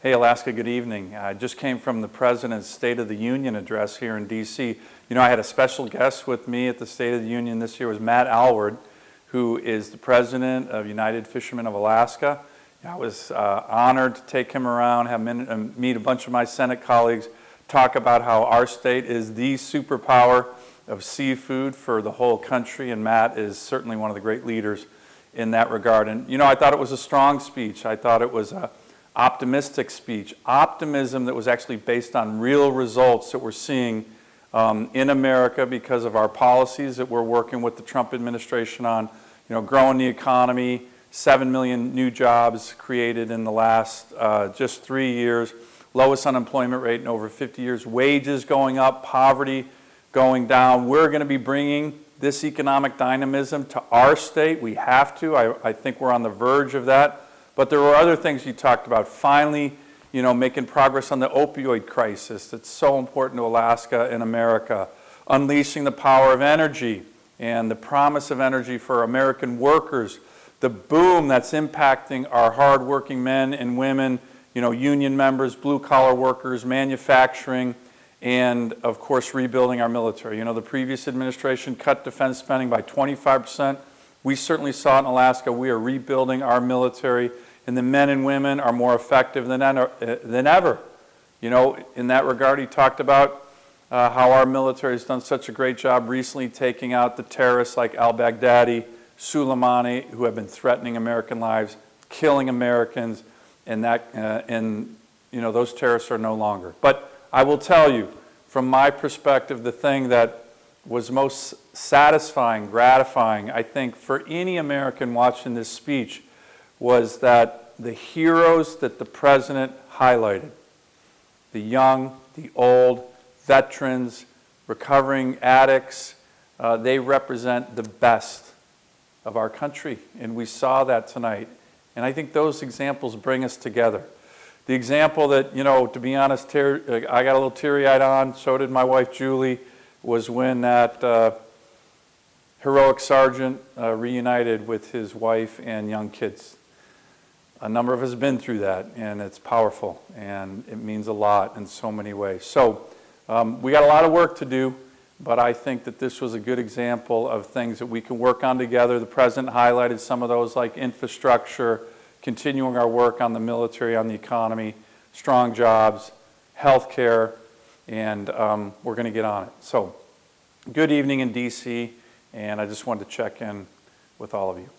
Hey, Alaska, good evening. I just came from the President's State of the Union address here in D.C. You know, I had a special guest with me at the State of the Union this year. It was Matt Alward, who is the President of United Fishermen of Alaska. I was honored to take him around, meet a bunch of my Senate colleagues, talk about how our state is the superpower of seafood for the whole country, and Matt is certainly one of the great leaders in that regard. And you know, I thought it was a strong speech. I thought it was an optimistic speech, optimism that was actually based on real results that we're seeing in America because of our policies that we're working with the Trump administration on, you know, growing the economy, 7 million new jobs created in the last just 3 years, lowest unemployment rate in over 50 years, wages going up, poverty going down. We're going to be bringing this economic dynamism to our state. We have to. I think we're on the verge of that. But there were other things you talked about. Finally, you know, making progress on the opioid crisis that's so important to Alaska and America. Unleashing the power of energy and the promise of energy for American workers. The boom that's impacting our hardworking men and women, you know, union members, blue-collar workers, manufacturing, and, of course, rebuilding our military. You know, the previous administration cut defense spending by 25%. We certainly saw it in Alaska. We are rebuilding our military, and the men and women are more effective than ever. You know, in that regard, he talked about how our military has done such a great job recently taking out the terrorists like al-Baghdadi, Sullivan, who have been threatening American lives, killing Americans, and you know, those terrorists are no longer. But I will tell you, from my perspective, the thing that was most satisfying, gratifying, I think, for any American watching this speech was that the heroes that the President highlighted, the young, the old, veterans, recovering addicts, they represent the best of our country, and we saw that tonight. And I think those examples bring us together. The example that, you know, to be honest, I got a little teary-eyed on, so did my wife Julie, was when that heroic sergeant reunited with his wife and young kids. A number of us have been through that, and it's powerful, and it means a lot in so many ways. So we got a lot of work to do, but I think that this was a good example of things that we can work on together. The President highlighted some of those, like infrastructure, continuing our work on the military, on the economy, strong jobs, health care, and we're going to get on it. So good evening in D.C., and I just wanted to check in with all of you.